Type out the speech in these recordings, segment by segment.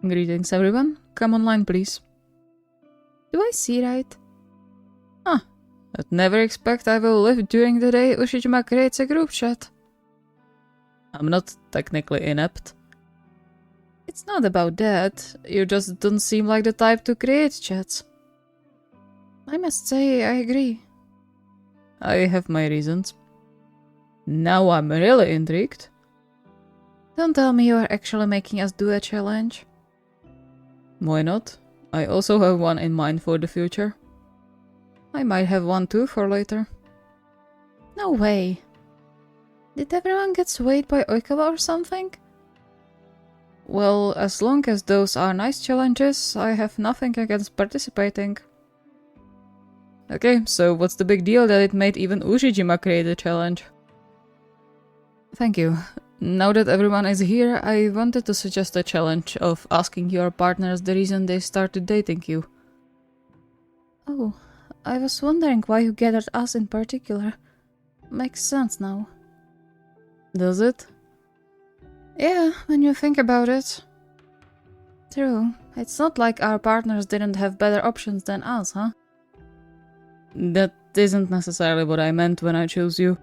Greetings everyone, come online please. Do I see right? I'd never expect I will live during the day Ushijima creates a group chat. I'm not technically inept. It's not about that, You just don't seem like the type to create chats. I must say I agree. I have my reasons. Now I'm really intrigued. Don't tell me you are actually making us do a challenge. Why not? I also have one in mind for the future. I might have one too for later. No way. Did everyone get swayed by Oikawa or something? Well, as long as those are nice challenges, I have nothing against participating. Okay, so what's the big deal that it made even Ushijima create a challenge? Thank you. Now that everyone is here, I wanted to suggest a challenge of asking your partners the reason they started dating you. Oh, I was wondering why you gathered us in particular. Makes sense now. Does it? Yeah, when you think about it. True, it's not like our partners didn't have better options than us, huh? That isn't necessarily what I meant when I chose you.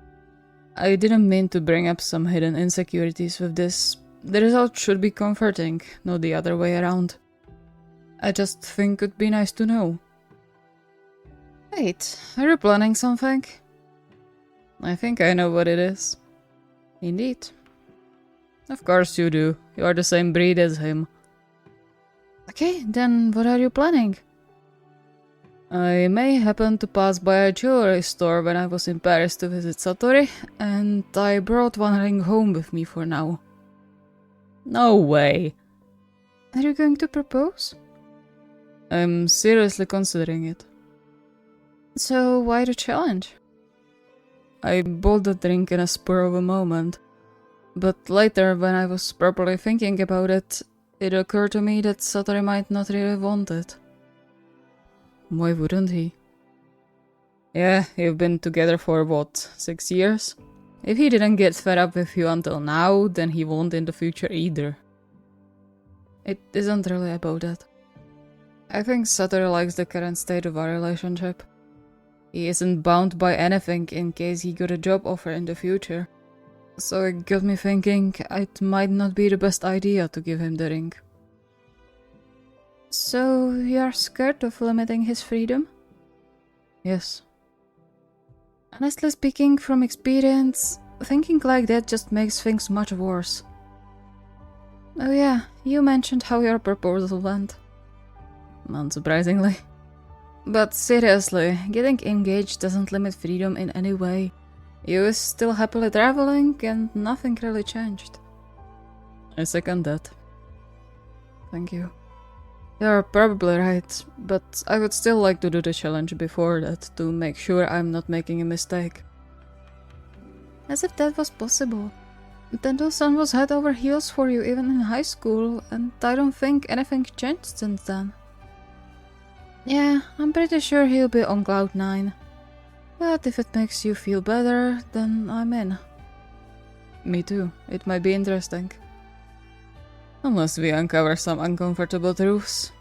I didn't mean to bring up some hidden insecurities with this. The result should be comforting, not the other way around. I just think it'd be nice to know. Wait, are you planning something? I think I know what it is. Indeed. Of course you do. You are the same breed as him. Okay, then what are you planning? I may happen to pass by a jewelry store when I was in Paris to visit Satori, and I brought one ring home with me for now. No way. Are you going to propose? I'm seriously considering it. So why the challenge? I bought the drink in a spur of a moment, but later when I was properly thinking about it, it occurred to me that Satori might not really want it. Why wouldn't he? Yeah, you've been together for what, 6 years? If he didn't get fed up with you until now, then he won't in the future either. It isn't really about that. I think Satori likes the current state of our relationship. He isn't bound by anything in case he got a job offer in the future. So it got me thinking it might not be the best idea to give him the ring. So you're scared of limiting his freedom? Yes. Honestly speaking, from experience, thinking like that just makes things much worse. Oh yeah, you mentioned how your proposal went. Unsurprisingly. But seriously, getting engaged doesn't limit freedom in any way. You is still happily traveling and nothing really changed. I second that. Thank you. You're probably right, but I would still like to do the challenge before that to make sure I'm not making a mistake. As if that was possible. Tendo-san was head over heels for you even in high school, and I don't think anything changed since then. Yeah, I'm pretty sure he'll be on cloud 9. But if it makes you feel better, then I'm in. Me too, it might be interesting. Unless we uncover some uncomfortable truths.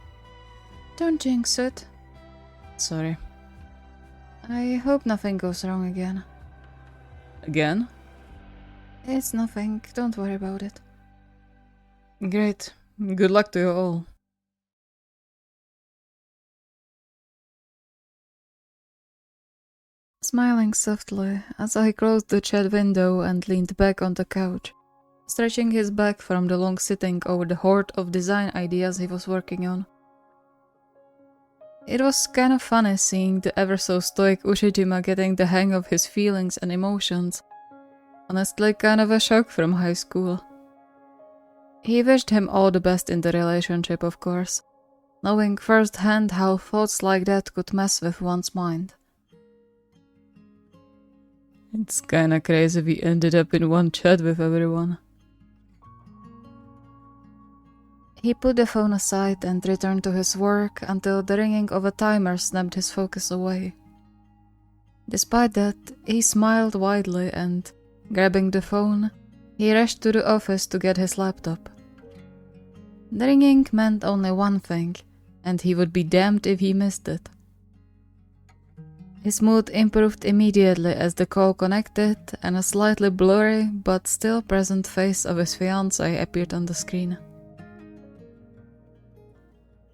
Don't jinx it. Sorry. I hope nothing goes wrong again. Again? It's nothing, don't worry about it. Great. Good luck to you all. Smiling softly as I closed the chat window and leaned back on the couch, stretching his back from the long sitting over the horde of design ideas he was working on. It was kind of funny seeing the ever so stoic Ushijima getting the hang of his feelings and emotions. Honestly, kind of a shock from high school. He wished him all the best in the relationship, of course, knowing firsthand how thoughts like that could mess with one's mind. It's kinda crazy we ended up in one chat with everyone. He put the phone aside and returned to his work until the ringing of a timer snapped his focus away. Despite that, he smiled widely and, grabbing the phone, he rushed to the office to get his laptop. The ringing meant only one thing, and he would be damned if he missed it. His mood improved immediately as the call connected and a slightly blurry but still present face of his fiancée appeared on the screen.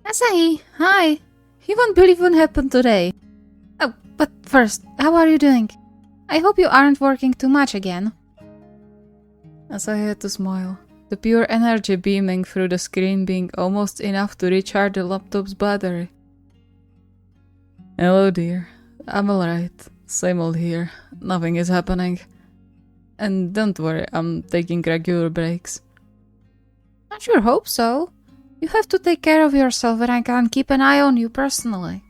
Asahi, hi! You won't believe what happened today. Oh, but first, how are you doing? I hope you aren't working too much again. Asahi had to smile, the pure energy beaming through the screen being almost enough to recharge the laptop's battery. Hello, dear. I'm alright. Same old here. Nothing is happening. And don't worry, I'm taking regular breaks. I sure hope so. You have to take care of yourself and I can't keep an eye on you personally.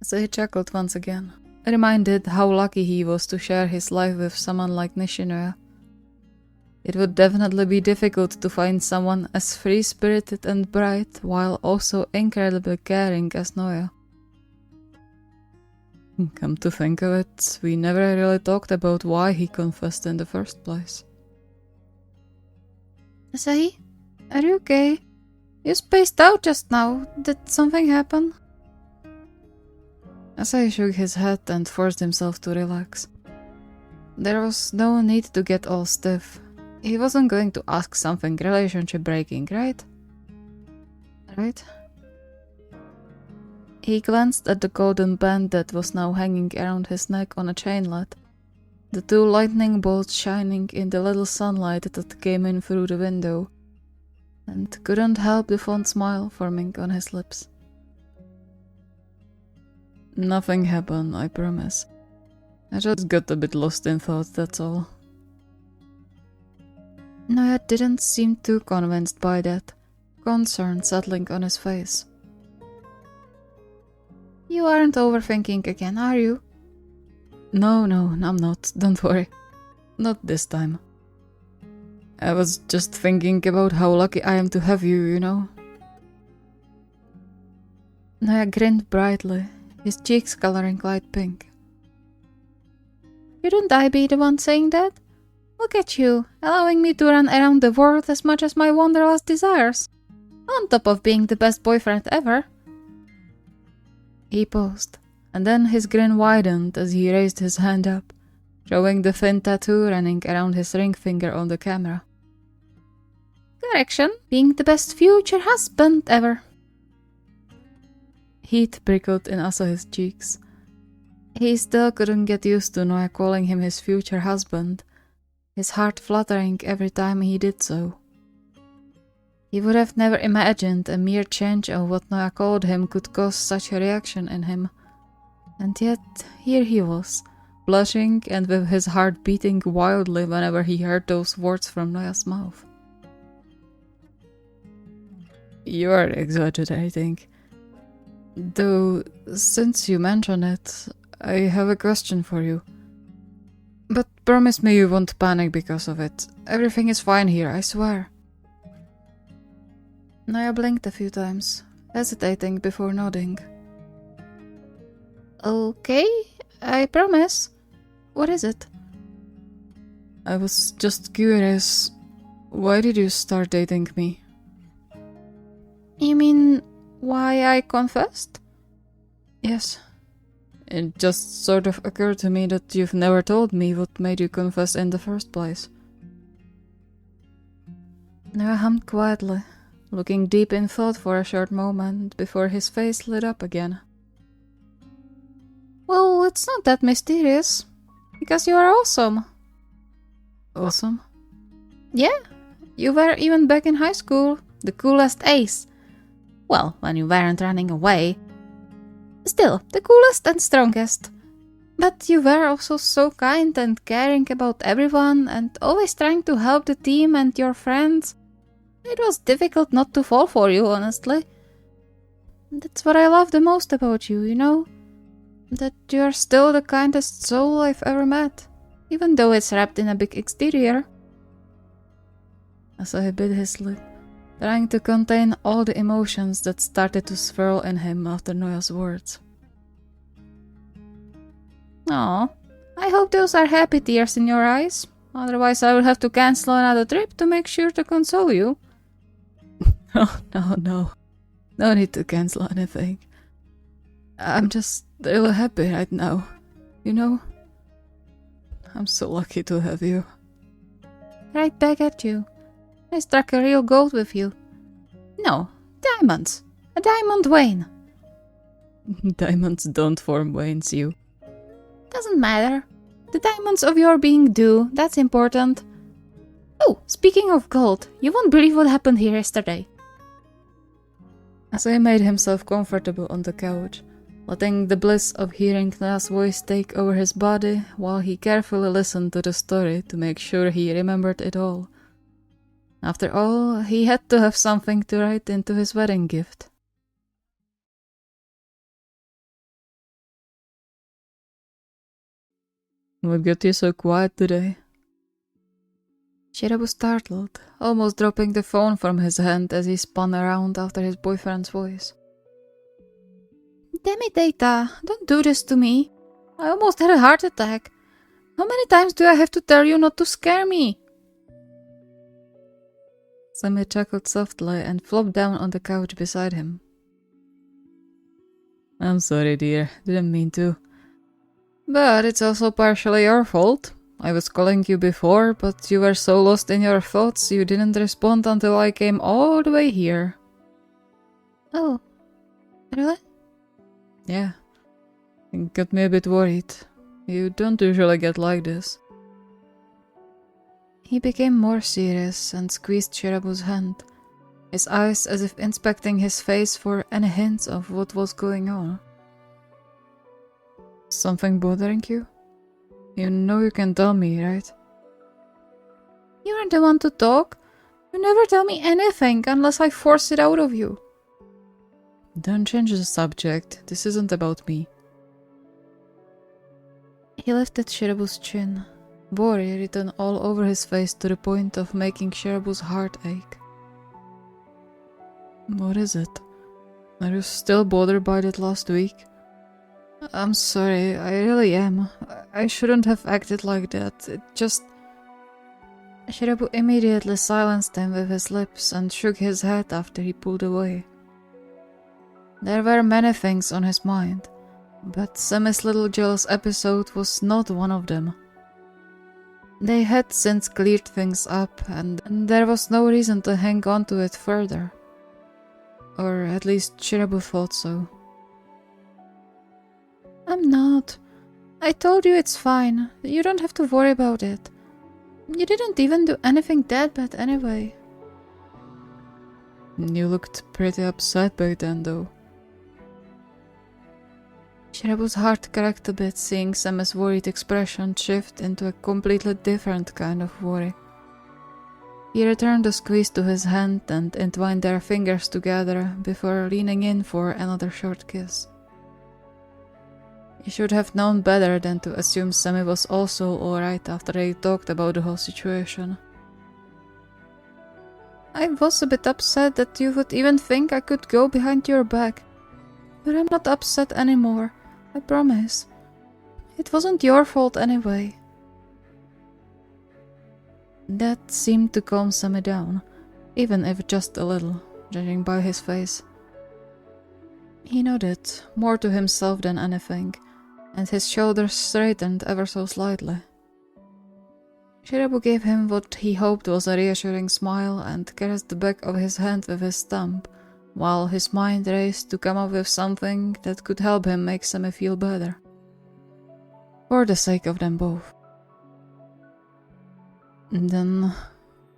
So he chuckled once again, reminded how lucky he was to share his life with someone like Nishinoya. It would definitely be difficult to find someone as free-spirited and bright while also incredibly caring as Noya. Come to think of it, we never really talked about why he confessed in the first place. Asahi, are you okay? You spaced out just now. Did something happen? Asahi shook his head and forced himself to relax. There was no need to get all stiff. He wasn't going to ask something relationship-breaking, right? Right? He glanced at the golden band that was now hanging around his neck on a chainlet, the two lightning bolts shining in the little sunlight that came in through the window, and couldn't help the fond smile forming on his lips. Nothing happened, I promise. I just got a bit lost in thought, that's all. Noya didn't seem too convinced by that, concern settling on his face. You aren't overthinking again, are you? No, I'm not, don't worry. Not this time. I was just thinking about how lucky I am to have you, you know? Noya grinned brightly, his cheeks coloring light pink. Shouldn't I be the one saying that? Look at you, allowing me to run around the world as much as my wanderlust desires. On top of being the best boyfriend ever. He paused, and then his grin widened as he raised his hand up, showing the thin tattoo running around his ring finger on the camera. Correction, being the best future husband ever. Heat prickled in Asahi's cheeks. He still couldn't get used to Noya calling him his future husband, his heart fluttering every time he did so. He would have never imagined a mere change of what Noya called him could cause such a reaction in him. And yet, here he was, blushing and with his heart beating wildly whenever he heard those words from Noya's mouth. You are exaggerating. Though, since you mention it, I have a question for you. But promise me you won't panic because of it. Everything is fine here, I swear. Noya blinked a few times, hesitating before nodding. Okay, I promise. What is it? I was just curious. Why did you start dating me? You mean, why I confessed? Yes. It just sort of occurred to me that you've never told me what made you confess in the first place. Noya hummed quietly, looking deep in thought for a short moment before his face lit up again. Well, it's not that mysterious, because you are awesome. Awesome? Yeah, you were even back in high school, the coolest ace. Well, when you weren't running away. Still, the coolest and strongest. But you were also so kind and caring about everyone and always trying to help the team and your friends. It was difficult not to fall for you, honestly. That's what I love the most about you, you know? That you're still the kindest soul I've ever met, even though it's wrapped in a big exterior. Asahi bit his lip, trying to contain all the emotions that started to swirl in him after Noya's words. Aw, I hope those are happy tears in your eyes. Otherwise I will have to cancel another trip to make sure to console you. Oh, no. No need to cancel anything. I'm just really happy right now. You know? I'm so lucky to have you. Right back at you. I struck a real gold with you. No, diamonds. A diamond vein. Diamonds don't form veins, you. Doesn't matter. The diamonds of your being do, that's important. Oh, speaking of gold, you won't believe what happened here yesterday. Asai made himself comfortable on the couch, letting the bliss of hearing Na's voice take over his body while he carefully listened to the story to make sure he remembered it all. After all, he had to have something to write into his wedding gift. What got you so quiet today? Shirabu startled, almost dropping the phone from his hand as he spun around after his boyfriend's voice. Damn it, Data, don't do this to me. I almost had a heart attack. How many times do I have to tell you not to scare me? Semi chuckled softly and flopped down on the couch beside him. I'm sorry, dear. Didn't mean to. But it's also partially your fault. I was calling you before, but you were so lost in your thoughts you didn't respond until I came all the way here. Oh, really? Yeah. It got me a bit worried. You don't usually get like this. He became more serious and squeezed Shirabu's hand, his eyes as if inspecting his face for any hints of what was going on. Something bothering you? You know you can tell me, right? You are the one to talk. You never tell me anything unless I force it out of you. Don't change the subject. This isn't about me. He lifted Shirabu's chin, worry written all over his face to the point of making Shirabu's heart ache. What is it? Are you still bothered by that last week? I'm sorry, I really am. I shouldn't have acted like that. It just... Shirabu immediately silenced him with his lips and shook his head after he pulled away. There were many things on his mind, but Semi's little jealous episode was not one of them. They had since cleared things up, and there was no reason to hang on to it further. Or at least Shirabu thought so. I'm not. I told you it's fine. You don't have to worry about it. You didn't even do anything that bad anyway. You looked pretty upset back then, though. Shirabu's heart cracked a bit, seeing Semi's worried expression shift into a completely different kind of worry. He returned the squeeze to his hand and entwined their fingers together before leaning in for another short kiss. He should have known better than to assume Semi was also alright after they talked about the whole situation. I was a bit upset that you would even think I could go behind your back. But I'm not upset anymore, I promise. It wasn't your fault anyway. That seemed to calm Semi down, even if just a little, judging by his face. He nodded, more to himself than anything, and his shoulders straightened ever so slightly. Shirabu gave him what he hoped was a reassuring smile and caressed the back of his hand with his thumb, while his mind raced to come up with something that could help him make Semi feel better. For the sake of them both. Then,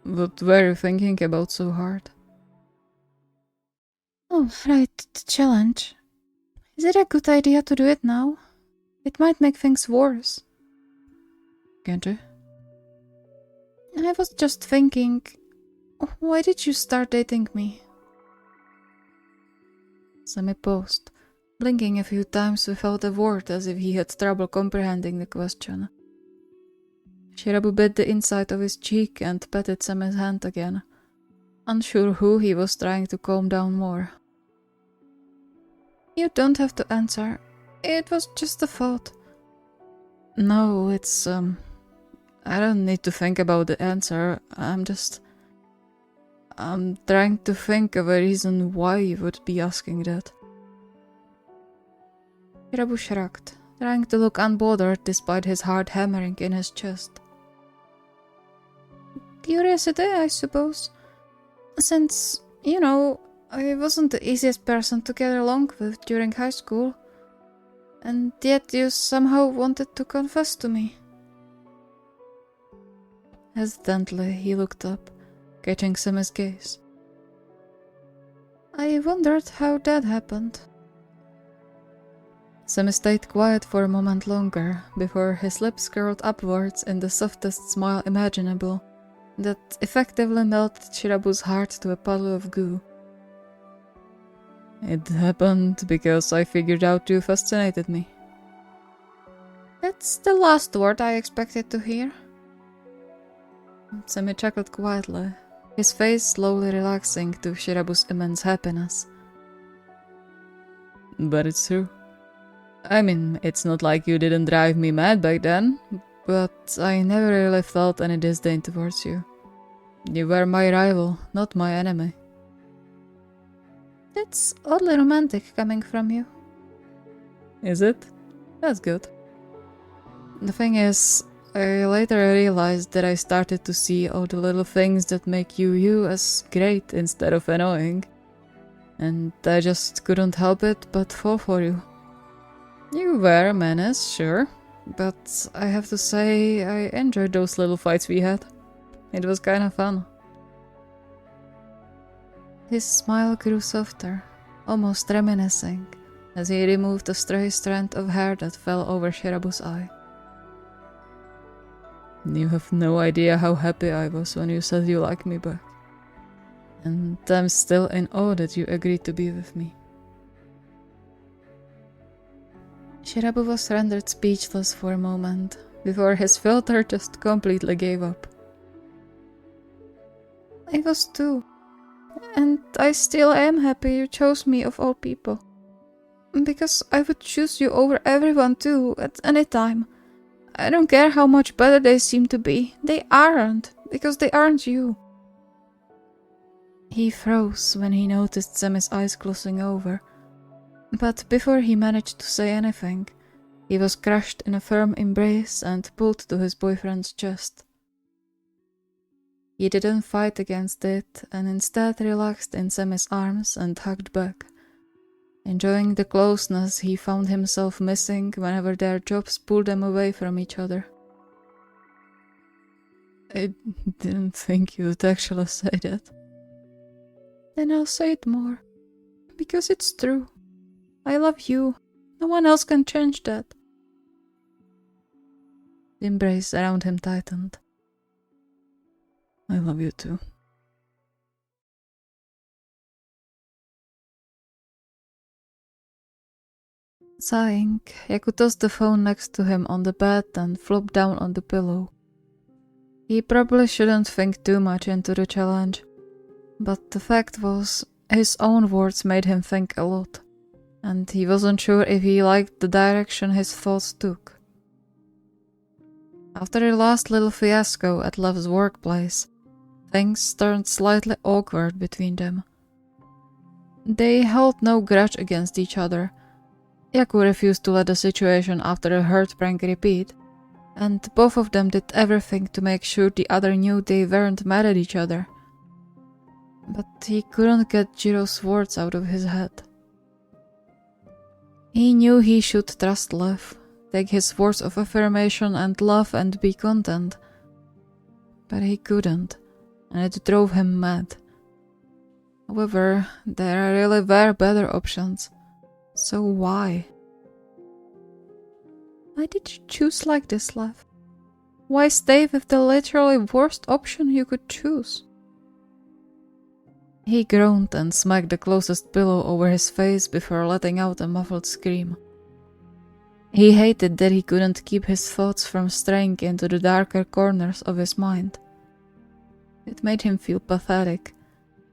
what were you thinking about so hard? Oh, right, the challenge. Is it a good idea to do it now? It might make things worse. Can't you? I was just thinking, why did you start dating me? Semi paused, blinking a few times without a word as if he had trouble comprehending the question. Shirabu bit the inside of his cheek and patted Semi's hand again, unsure who he was trying to calm down more. You don't have to answer. It was just a thought. No, it's, I don't need to think about the answer. I'm trying to think of a reason why you would be asking that. Shirabu shrugged, trying to look unbothered despite his heart hammering in his chest. Curiosity, I suppose. Since, I wasn't the easiest person to get along with during high school. And yet you somehow wanted to confess to me. Hesitantly, he looked up, catching Semi's gaze. I wondered how that happened. Semi stayed quiet for a moment longer before his lips curled upwards in the softest smile imaginable that effectively melted Shirabu's heart to a puddle of goo. It happened because I figured out you fascinated me. That's the last word I expected to hear. Semi chuckled quietly, his face slowly relaxing to Shirabu's immense happiness. But it's true. I mean, it's not like you didn't drive me mad back then, but I never really felt any disdain towards you. You were my rival, not my enemy. That's oddly romantic coming from you. Is it? That's good. The thing is, I later realized that I started to see all the little things that make you as great instead of annoying. And I just couldn't help it but fall for you. You were a menace, sure, but I have to say I enjoyed those little fights we had. It was kinda fun. His smile grew softer, almost reminiscing, as he removed a stray strand of hair that fell over Shirabu's eye. You have no idea how happy I was when you said you liked me back. And I'm still in awe that you agreed to be with me. Shirabu was rendered speechless for a moment, before his filter just completely gave up. I was too. And I still am happy you chose me of all people. Because I would choose you over everyone too, at any time. I don't care how much better they seem to be. They aren't, because they aren't you. He froze when he noticed Semi's eyes glossing over. But before he managed to say anything, he was crushed in a firm embrace and pulled to his boyfriend's chest. He didn't fight against it and instead relaxed in Semi's arms and hugged back, enjoying the closeness he found himself missing whenever their jobs pulled them away from each other. I didn't think you'd actually say that. Then I'll say it more, because it's true. I love you. No one else can change that. The embrace around him tightened. I love you too. Sighing, Yaku tossed the phone next to him on the bed and flopped down on the pillow. He probably shouldn't think too much into the challenge, but the fact was, his own words made him think a lot, and he wasn't sure if he liked the direction his thoughts took. After the last little fiasco at Lev's workplace, things turned slightly awkward between them. They held no grudge against each other. Yaku refused to let the situation after a hurt prank repeat, and both of them did everything to make sure the other knew they weren't mad at each other. But he couldn't get Jiro's words out of his head. He knew he should trust Lev, take his words of affirmation and love and be content. But he couldn't, and it drove him mad. However, there really were better options. So why? Why did you choose like this, Lev? Why stay with the literally worst option you could choose? He groaned and smacked the closest pillow over his face before letting out a muffled scream. He hated that he couldn't keep his thoughts from straying into the darker corners of his mind. It made him feel pathetic,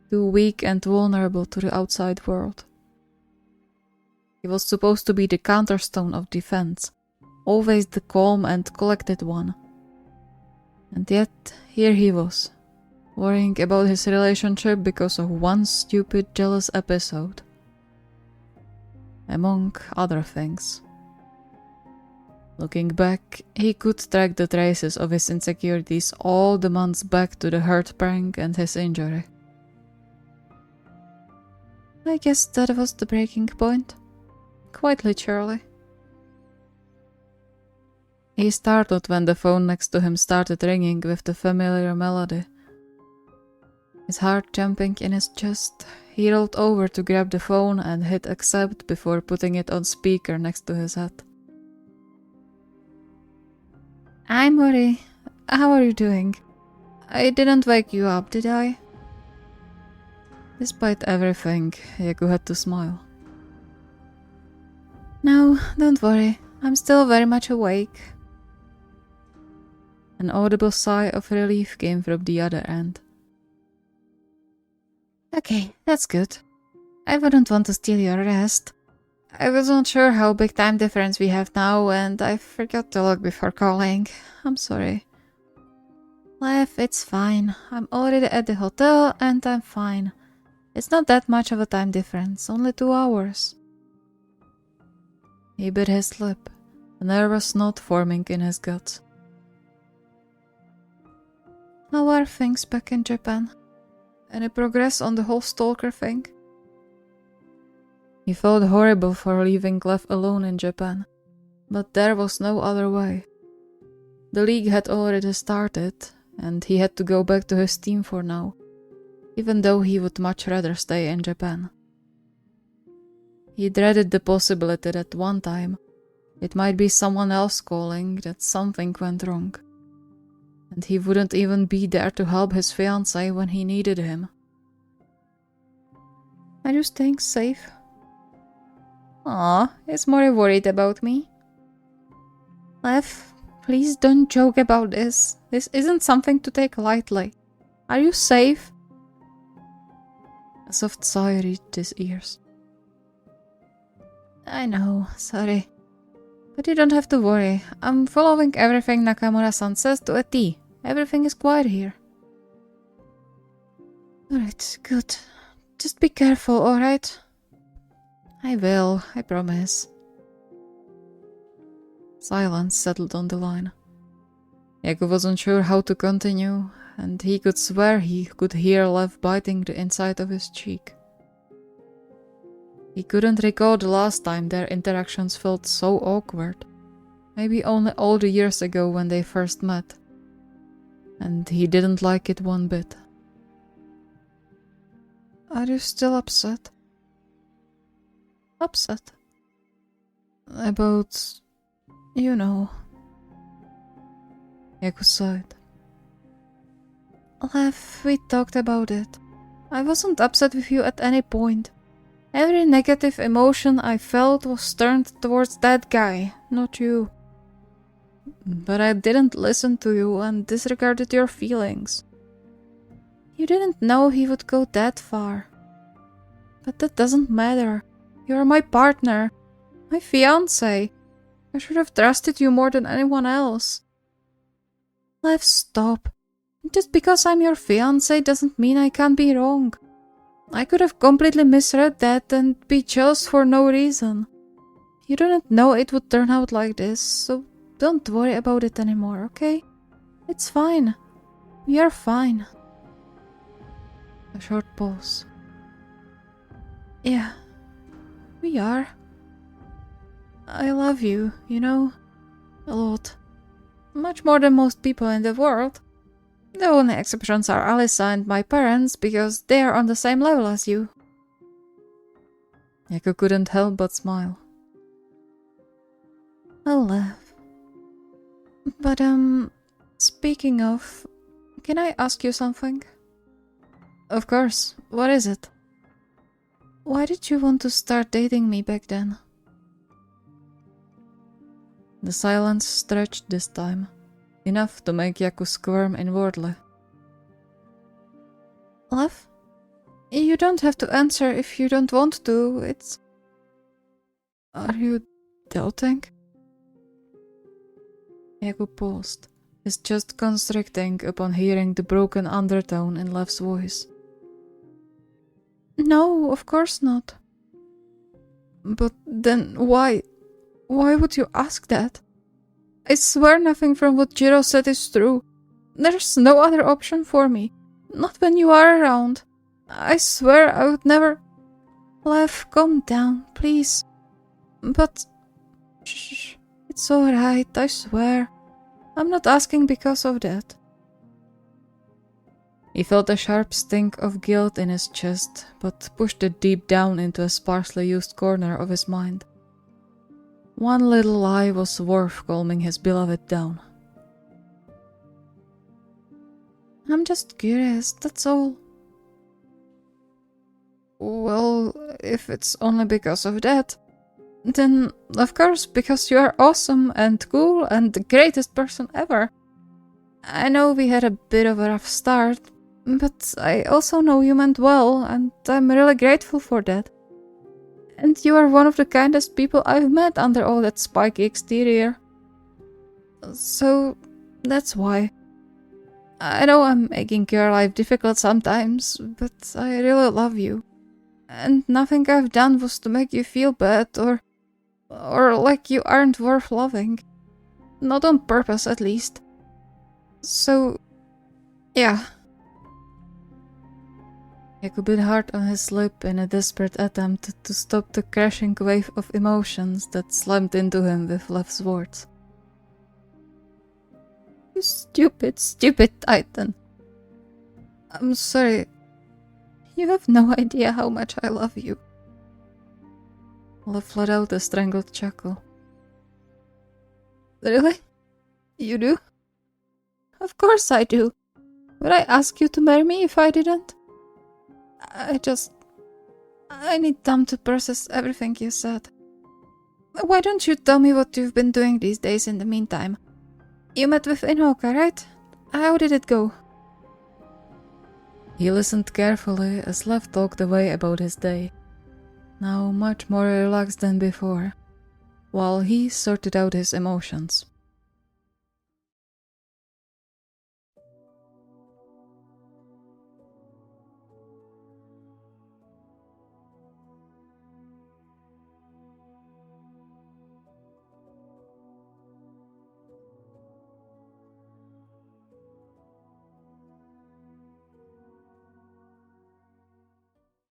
too weak and vulnerable to the outside world. He was supposed to be the counterstone of defense, always the calm and collected one. And yet, here he was, worrying about his relationship because of one stupid jealous episode. Among other things. Looking back, he could track the traces of his insecurities all the months back to the hurt prank and his injury. I guess that was the breaking point. Quite literally. He startled when the phone next to him started ringing with the familiar melody. His heart jumping in his chest, he rolled over to grab the phone and hit accept before putting it on speaker next to his head. I'm Mori. How are you doing? I didn't wake you up, did I? Despite everything, Yaku had to smile. No, don't worry. I'm still very much awake. An audible sigh of relief came from the other end. Okay, that's good. I wouldn't want to steal your rest. I wasn't sure how big time difference we have now, and I forgot to look before calling. I'm sorry. Lev, it's fine. I'm already at the hotel, and I'm fine. It's not that much of a time difference, only 2 hours. He bit his lip, a nervous knot forming in his guts. How are things back in Japan? Any progress on the whole stalker thing? He felt horrible for leaving Lev alone in Japan, but there was no other way. The league had already started, and he had to go back to his team for now, even though he would much rather stay in Japan. He dreaded the possibility that one time it might be someone else calling, that something went wrong. And he wouldn't even be there to help his fiancée when he needed him. Are you staying safe? Aw, is Mori worried about me? Lev, please don't joke about this. This isn't something to take lightly. Are you safe? A soft sigh reached his ears. I know, sorry. But you don't have to worry. I'm following everything Nakamura-san says to a T. Everything is quiet here. Alright, good. Just be careful, alright? I will, I promise. Silence settled on the line. Yaku wasn't sure how to continue, and he could swear he could hear Lev biting the inside of his cheek. He couldn't recall the last time their interactions felt so awkward. Maybe only all the years ago when they first met. And he didn't like it one bit. Are you still upset? Upset? About... you know... Yaku sighed. Lev, we talked about it. I wasn't upset with you at any point. Every negative emotion I felt was turned towards that guy, not you. But I didn't listen to you and disregarded your feelings. You didn't know he would go that far. But that doesn't matter. You're my partner, my fiancé. I should have trusted you more than anyone else. Lev, stop. Just because I'm your fiancé doesn't mean I can't be wrong. I could have completely misread that and be jealous for no reason. You didn't know it would turn out like this, so don't worry about it anymore, okay? It's fine. We are fine. A short pause. Yeah, we are. I love you, you know, a lot. Much more than most people in the world. The only exceptions are Alyssa and my parents, because they are on the same level as you. Yaku couldn't help but smile. Oh, Lev. But, speaking of, can I ask you something? Of course, what is it? Why did you want to start dating me back then? The silence stretched this time. Enough to make Yaku squirm inwardly. Lev? You don't have to answer if you don't want to, it's... Are you doubting? Yaku paused, his chest constricting upon hearing the broken undertone in Lev's voice. No, of course not. But then why? Why would you ask that? I swear nothing from what Jiro said is true. There's no other option for me. Not when you are around. I swear I would never... Lev, calm down, please. But... Shh, it's alright, I swear. I'm not asking because of that. He felt a sharp sting of guilt in his chest, but pushed it deep down into a sparsely used corner of his mind. One little lie was worth calming his beloved down. I'm just curious, that's all. Well, if it's only because of that, then of course because you are awesome and cool and the greatest person ever. I know we had a bit of a rough start, but I also know you meant well, and I'm really grateful for that. And you are one of the kindest people I've met under all that spiky exterior. So, that's why. I know I'm making your life difficult sometimes, but I really love you. And nothing I've done was to make you feel bad or like you aren't worth loving. Not on purpose, at least. So, yeah. Yaku bit hard on his lip in a desperate attempt to stop the crashing wave of emotions that slammed into him with Lev's words. You stupid, stupid Titan. I'm sorry. You have no idea how much I love you. Lev let out a strangled chuckle. Really? You do? Of course I do. Would I ask you to marry me if I didn't? I need time to process everything you said. Why don't you tell me what you've been doing these days in the meantime? You met with Inoka, right? How did it go? He listened carefully as Lev talked away about his day, now much more relaxed than before, while he sorted out his emotions.